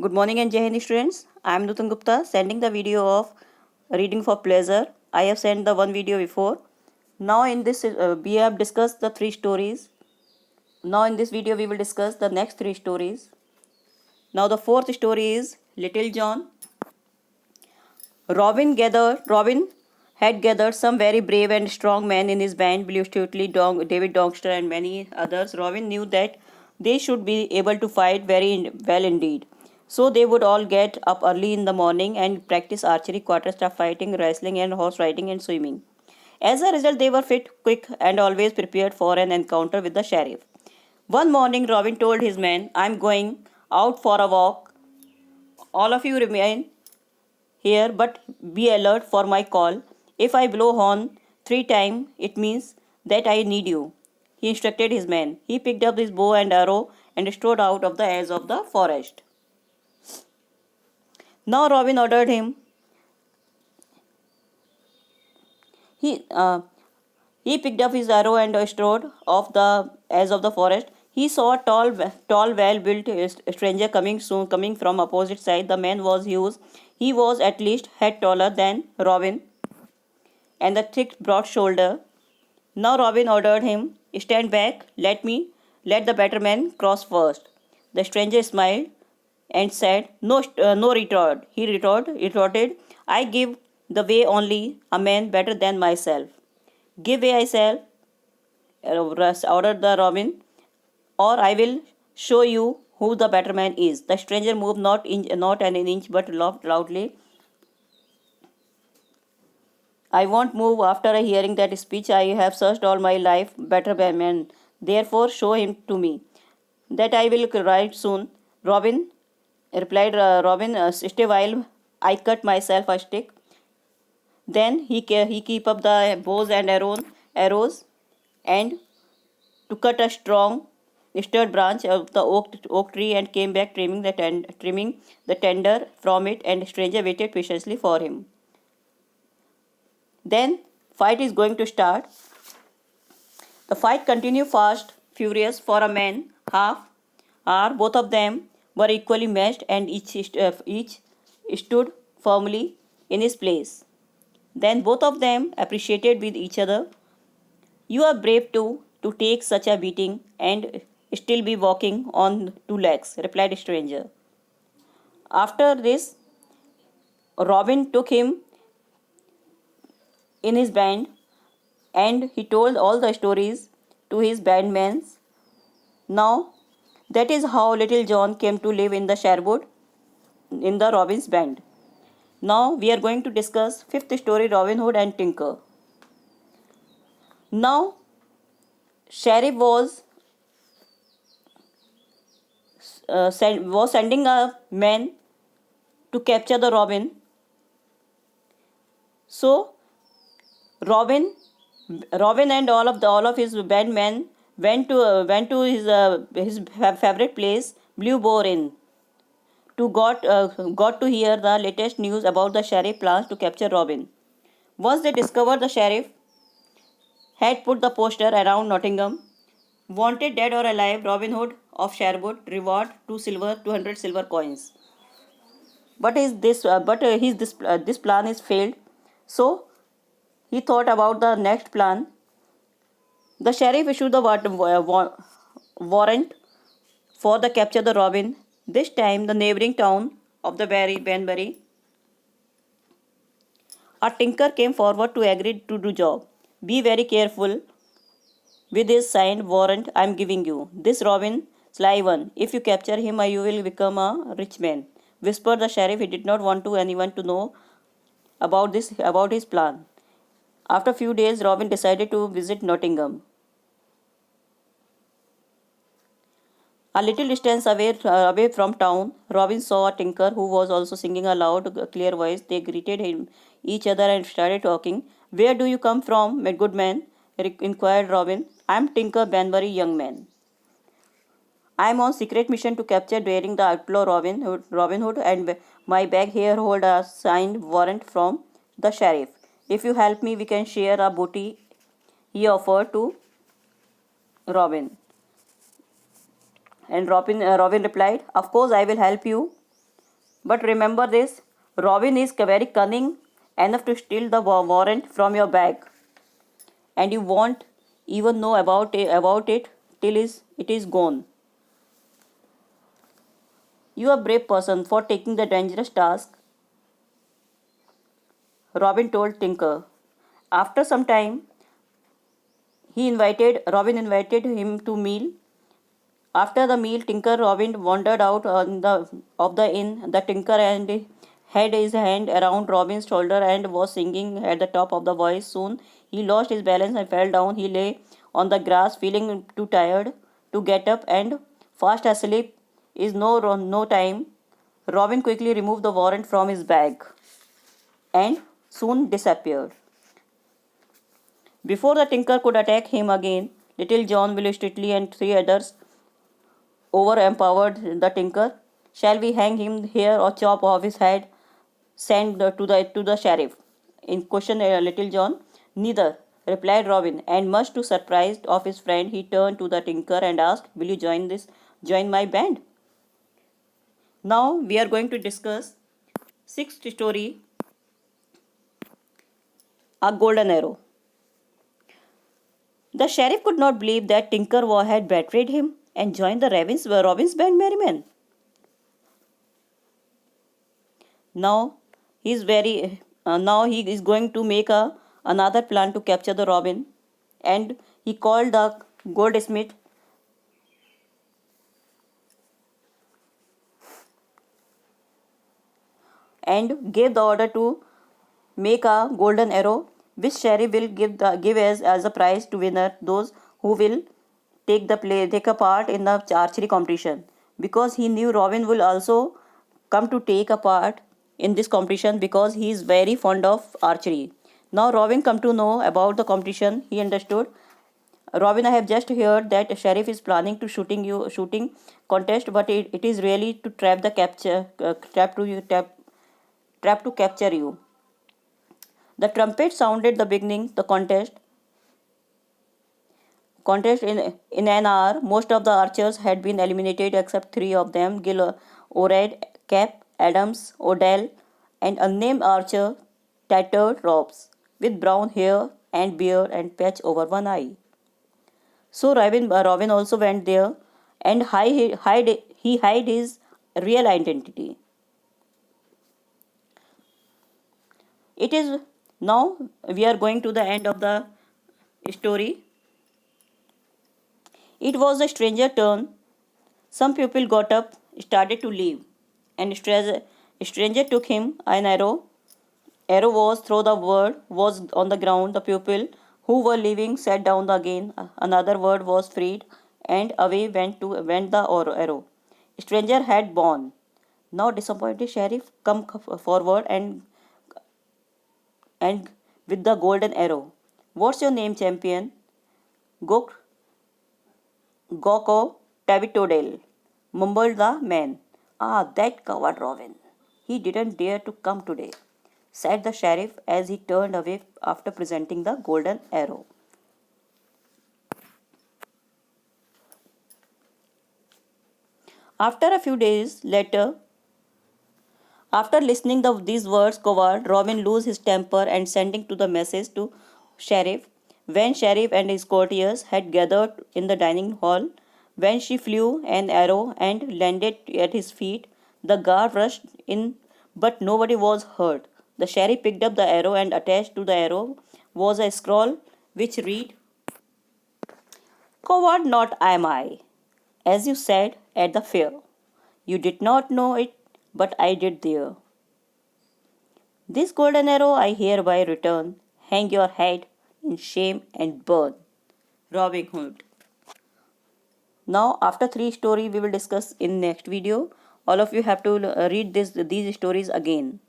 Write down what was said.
Good morning and Jai Hind students. I am Nutan Gupta sending the video of reading for pleasure. I have sent the one video before. Now in this we have discussed the three stories. Now in this video we will discuss the next three stories. Now the fourth story is Little John. Robin had gathered some very brave and strong men in his band, Blue Stutley, David Dongster and many others. Robin knew that they should be able to fight very well indeed. So they would all get up early in the morning and practice archery, quarterstaff fighting, wrestling and horse riding and swimming. As a result, they were fit, quick and always prepared for an encounter with the sheriff. One morning, Robin told his men, "I'm going out for a walk. All of you remain here, but be alert for my call. If I blow horn 3 times, it means that I need you." He instructed his men. He picked up his bow and arrow and strode out of the edge of the forest. Now Robin ordered him. He uh, he picked up his arrow and strode off the edge of the forest. He saw a tall, well-built stranger coming from opposite side. The man was huge. He was at least head taller than Robin, and the thick, broad shoulder. Now Robin ordered him, "Stand back, let the better man cross first." The stranger smiled and said, "No, no retort." He retorted, "I give the way only a man better than myself." "Give way, I say," ordered the Robin, "or I will show you who the better man is." The stranger moved not an inch, but laughed loudly. "I won't move after hearing that speech. I have searched all my life, better man. Therefore, show him to me." "That I will right soon," Robin replied. Robin, "Stay while I cut myself a stick." Then he keep up the bows and arrows, and to cut a strong sturdy branch of the oak tree and came back trimming the tender from it, and the stranger waited patiently for him. Then fight is going to start. The fight continued fast, furious for a man half hour. Both of them were equally matched, and each stood firmly in his place. Then both of them appreciated with each other. "You are brave too, to take such a beating and still be walking on 2 legs," replied the stranger. After this, Robin took him in his band and he told all the stories to his bandmates. Now, that is how Little John came to live in the Sherwood in the Robin's band. Now, we are going to discuss fifth story, Robin Hood and Tinker. Now, Sheriff was sending a man to capture the Robin. So Robin, Robin and all of his bandmen went to his favorite place, Blue Boar Inn, to got to hear the latest news about the sheriff plans to capture Robin. Once they discovered the sheriff had put the poster around Nottingham, "Wanted dead or alive, Robin Hood of Sherwood, reward 200 silver coins." This plan is failed. So he thought about the next plan. The sheriff issued the warrant for the capture of the Robin. This time, the neighboring town of the Banbury, a tinker came forward to agree to do job. "Be very careful with this signed warrant I am giving you. This Robin, sly one. If you capture him, you will become a rich man," whispered the sheriff. He did not want anyone to know about his plan. After a few days, Robin decided to visit Nottingham. A little distance away from town, Robin saw a tinker who was also singing a loud, clear voice. They greeted each other and started talking. "Where do you come from, my good man?" inquired Robin. "I am Tinker Banbury, young man. I am on secret mission to capture daring the outlaw Robin Hood, and my bag here hold a signed warrant from the sheriff. If you help me, we can share a booty," he offered to Robin. And Robin replied, "Of course, I will help you." But remember this, Robin is very cunning enough to steal the warrant from your bag, and you won't even know about it till it is gone. You are a brave person for taking the dangerous task, Robin told Tinker. After some time, Robin invited him to meal. After the meal, Tinker Robin wandered out of the inn. The Tinker and had his hand around Robin's shoulder and was singing at the top of the voice. Soon he lost his balance and fell down. He lay on the grass, feeling too tired to get up and fast asleep is no time. Robin quickly removed the warrant from his bag and soon disappeared. Before the Tinker could attack him again, Little John, Willie Streetley, and three others overempowered the Tinker. Shall we hang him here or chop off his head? Send to the sheriff. In question, Little John. Neither, replied Robin, and much to surprise of his friend, he turned to the Tinker and asked, "Will you join my band?" Now we are going to discuss sixth story, A Golden Arrow. The sheriff could not believe that Tinker had betrayed him and joined the Robin's band merrymen. Now now he is going to make another plan to capture the Robin, and he called the goldsmith and gave the order to make a golden arrow, which sheriff will give as a prize to winner those who will take a part in the archery competition. Because he knew Robin will also come to take a part in this competition because he is very fond of archery. Now Robin come to know about the competition. He understood. Robin, I have just heard that sheriff is planning to shooting contest, but it is really to trap to capture you. The trumpet sounded the beginning the contest in an hour. Most of the archers had been eliminated except three of them: Gil, Orad, Cap, Adams, Odell, and unnamed archer, tattered robes, with brown hair and beard and patch over one eye. So Robin also went there and he hid his real identity. It is now we are going to the end of the story. It was a stranger turn. Some people got up, started to leave, and a stranger took him an arrow. Arrow was through the word was on the ground. The people who were leaving sat down again. Another word was freed, and away went the arrow. Stranger had gone. Now disappointed sheriff come forward and with the golden arrow. What's your name, champion? Go Goko Tabitodale, mumbled the man. Ah, that coward Robin. He didn't dare to come today, said the sheriff as he turned away after presenting the golden arrow. After a few days later, after listening to these words, coward Robin lose his temper and sending to the message to sheriff. When sheriff and his courtiers had gathered in the dining hall, when she flew an arrow and landed at his feet, the guard rushed in, but nobody was hurt. The sheriff picked up the arrow and attached to the arrow was a scroll which read, "Coward not am I, as you said at the fair. You did not know it, but I did there. This golden arrow I hereby return. Hang your head in shame and burn." Robin Hood. Now, after three stories, we will discuss in next video. All of you have to read these stories again.